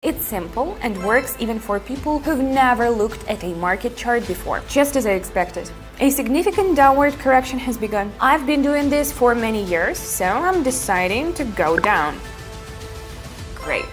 It's simple and works even for people who've never looked at a market chart before. Just as I expected, a significant downward correction has begun. I've been doing this for many years, so I'm deciding to go down. Great.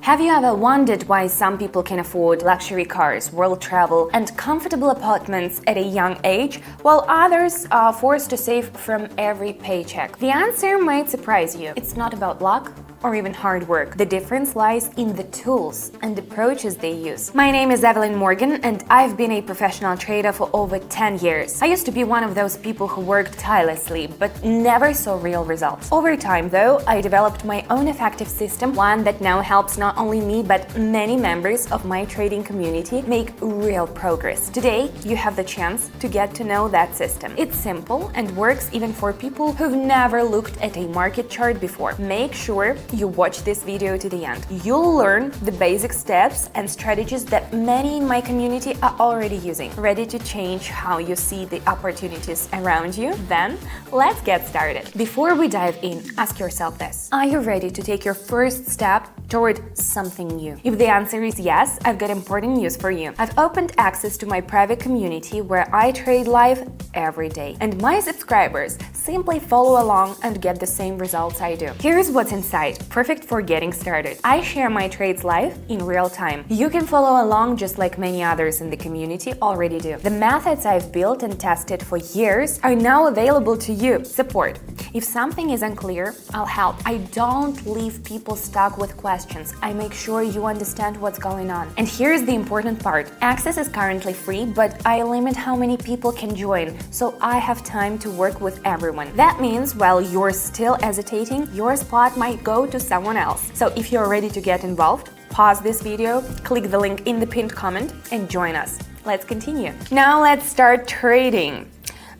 Have you ever wondered why some people can afford luxury cars, world travel, and comfortable apartments at a young age, while others are forced to save from every paycheck? The answer might surprise you. It's not about luck or even hard work. The difference lies in the tools and approaches they use. My name is Evelyn Morgan, and I've been a professional trader for over 10 years. I used to be one of those people who worked tirelessly, but never saw real results. Over time, though, I developed my own effective system, one that now helps not only me, but many members of my trading community make real progress. Today, you have the chance to get to know that system. It's simple and works even for people who've never looked at a market chart before. Make sure you watch this video to the end. You'll learn the basic steps and strategies that many in my community are already using. Ready to change how you see the opportunities around you? Then let's get started. Before we dive in, ask yourself this: are you ready to take your first step toward something new? If the answer is yes, I've got important news for you. I've opened access to my private community where I trade live every day, and my subscribers simply follow along and get the same results I do. Here's what's inside, perfect for getting started. I share my trades live in real time. You can follow along just like many others in the community already do. The methods I've built and tested for years are now available to you. Support. If something is unclear, I'll help. I don't leave people stuck with questions. I make sure you understand what's going on. And here's the important part. Access is currently free, but I limit how many people can join, so I have time to work with everyone. That means while you're still hesitating, your spot might go to someone else. So if you're ready to get involved, pause this video, click the link in the pinned comment, and join us. Let's continue. Now let's start trading.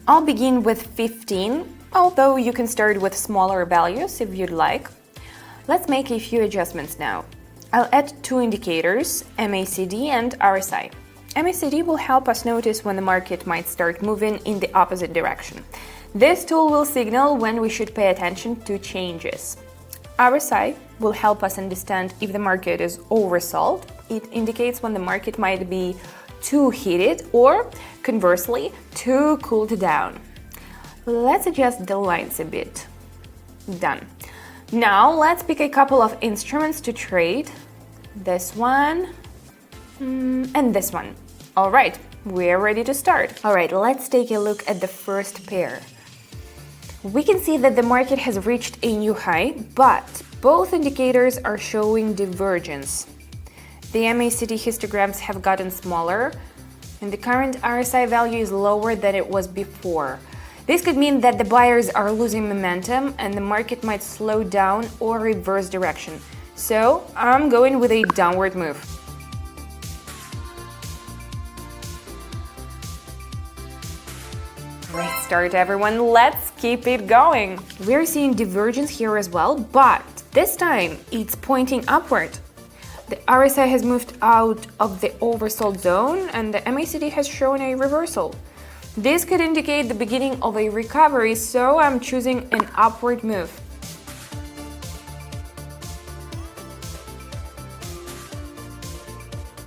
I'll begin with 15, although you can start with smaller values if you'd like. Let's make a few adjustments now. I'll add two indicators, MACD and RSI. MACD will help us notice when the market might start moving in the opposite direction. This tool will signal when we should pay attention to changes. RSI will help us understand if the market is oversold. It indicates when the market might be too heated or, conversely, too cooled down. Let's adjust the lines a bit. Done. Now let's pick a couple of instruments to trade. This one and this one. All right, we're ready to start. All right, let's take a look at the first pair. We can see that the market has reached a new high, but both indicators are showing divergence. The MACD histograms have gotten smaller, and the current RSI value is lower than it was before. This could mean that the buyers are losing momentum and the market might slow down or reverse direction. So I'm going with a downward move. Great start, everyone. Let's keep it going. We're seeing divergence here as well, but this time it's pointing upward. The RSI has moved out of the oversold zone and the MACD has shown a reversal. This could indicate the beginning of a recovery, so I'm choosing an upward move.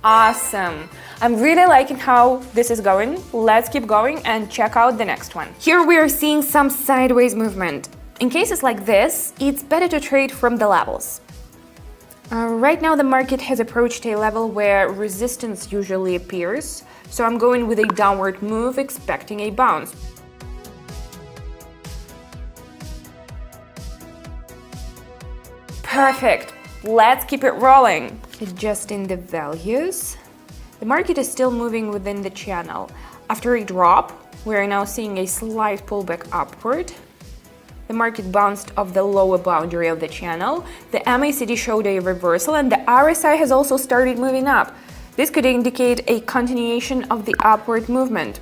Awesome! I'm really liking how this is going. Let's keep going and check out the next one. Here we are seeing some sideways movement. In cases like this, it's better to trade from the levels. Right now the market has approached a level where resistance usually appears, so I'm going with a downward move, expecting a bounce. Perfect! Let's keep it rolling. Adjusting the values. The market is still moving within the channel. After a drop, we are now seeing a slight pullback upward. The market bounced off the lower boundary of the channel. The MACD showed a reversal and the RSI has also started moving up. This could indicate a continuation of the upward movement.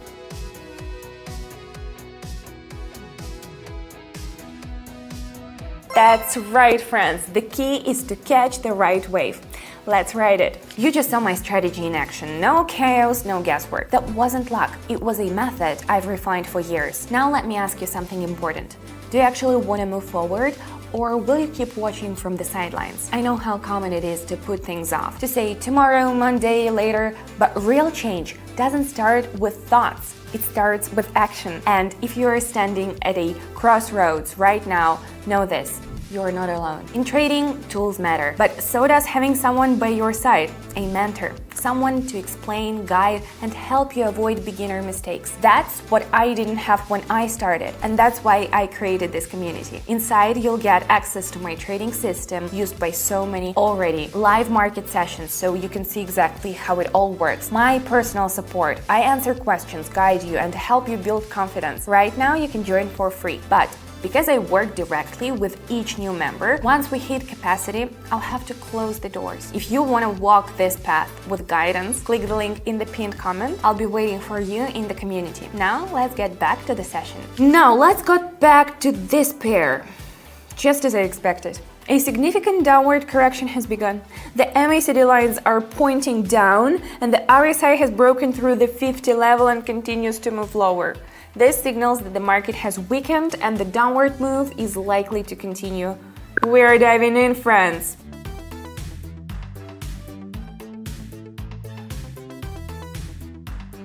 That's right, friends. The key is to catch the right wave. Let's ride it. You just saw my strategy in action. No chaos, no guesswork. That wasn't luck. It was a method I've refined for years. Now let me ask you something important. Do you actually want to move forward, Or will you keep watching from the sidelines? I know how common it is to put things off, to say tomorrow, Monday, later, but real change doesn't start with thoughts. It starts with action. And if you're standing at a crossroads right now, know this: you're not alone. In trading, tools matter, but so does having someone by your side, a mentor, someone to explain, guide, and help you avoid beginner mistakes. That's what I didn't have when I started, and that's why I created this community. Inside, you'll get access to my trading system used by so many already, live market sessions so you can see exactly how it all works, my personal support. I answer questions, guide you, and help you build confidence. Right now, you can join for free, but because I work directly with each new member, once we hit capacity, I'll have to close the doors. If you want to walk this path with guidance, click the link in the pinned comment. I'll be waiting for you in the community. Now, let's get back to the session. Now, let's go back to this pair. Just as I expected. A significant downward correction has begun. The MACD lines are pointing down, and the RSI has broken through the 50 level and continues to move lower. This signals that the market has weakened and the downward move is likely to continue. We're diving in, friends!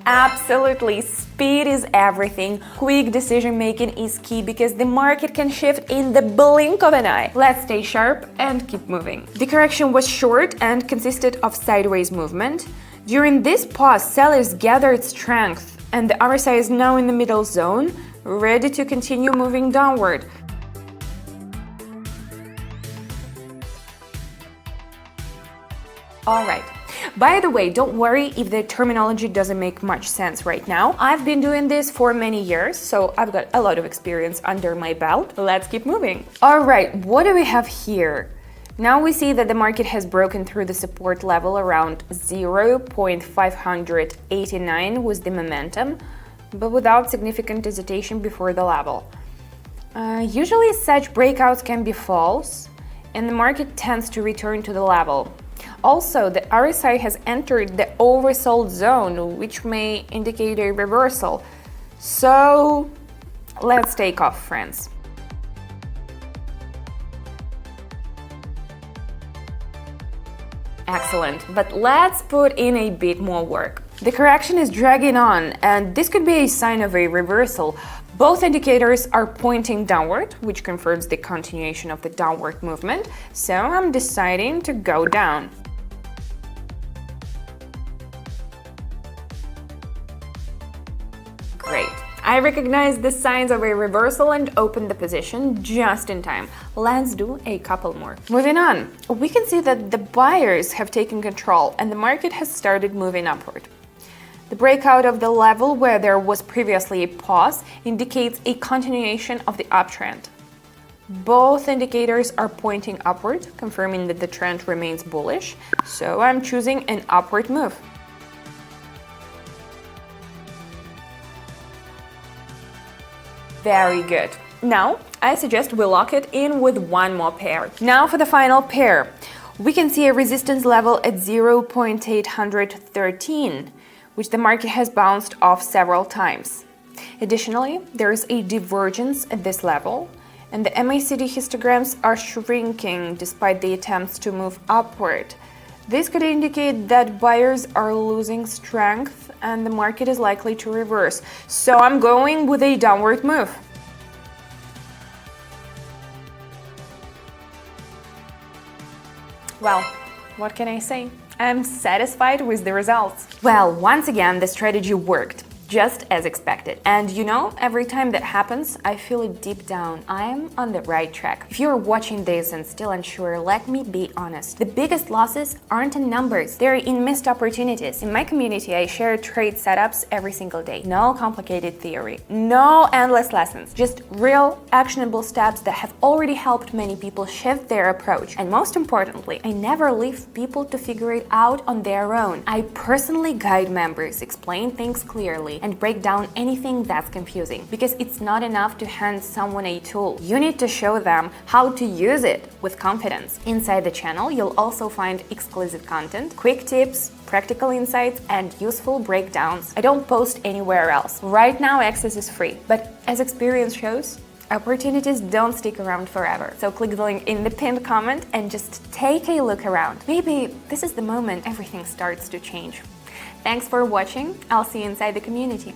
Absolutely, speed is everything. Quick decision making is key because the market can shift in the blink of an eye. Let's stay sharp and keep moving. The correction was short and consisted of sideways movement. During this pause, sellers gathered strength, and the RSI is now in the middle zone, ready to continue moving downward. Alright, by the way, don't worry if the terminology doesn't make much sense right now. I've been doing this for many years, so I've got a lot of experience under my belt. Let's keep moving. Alright, what do we have here? Now we see that the market has broken through the support level around 0.589 with the momentum, but without significant hesitation before the level. Usually such breakouts can be false, and the market tends to return to the level. Also, the RSI has entered the oversold zone, which may indicate a reversal. So let's take off, friends. Excellent, but let's put in a bit more work. The correction is dragging on, and this could be a sign of a reversal. Both indicators are pointing downward, which confirms the continuation of the downward movement, so I'm deciding to go down. Great. I recognize the signs of a reversal and open the position just in time. Let's do a couple more. Moving on, we can see that the buyers have taken control and the market has started moving upward. The breakout of the level where there was previously a pause indicates a continuation of the uptrend. Both indicators are pointing upward, confirming that the trend remains bullish, so I'm choosing an upward move. Very good. Now, I suggest we lock it in with one more pair. Now for the final pair. We can see a resistance level at 0.813, which the market has bounced off several times. Additionally, there is a divergence at this level, and the MACD histograms are shrinking despite the attempts to move upward. This could indicate that buyers are losing strength and the market is likely to reverse. So I'm going with a downward move. Well, what can I say? I'm satisfied with the results. Well, once again, the strategy worked. Just as expected. And you know, every time that happens, I feel it deep down. I'm on the right track. If you're watching this and still unsure, let me be honest. The biggest losses aren't in numbers, they're in missed opportunities. In my community, I share trade setups every single day. No complicated theory, no endless lessons, just real, actionable steps that have already helped many people shift their approach. And most importantly, I never leave people to figure it out on their own. I personally guide members, explain things clearly, and break down anything that's confusing, because it's not enough to hand someone a tool. You need to show them how to use it with confidence. Inside the channel, you'll also find exclusive content, quick tips, practical insights, and useful breakdowns I don't post anywhere else. Right now, access is free, but as experience shows, Opportunities don't stick around forever, so click the link in the pinned comment and just take a look around. Maybe this is the moment everything starts to change. Thanks for watching. I'll see you inside the community.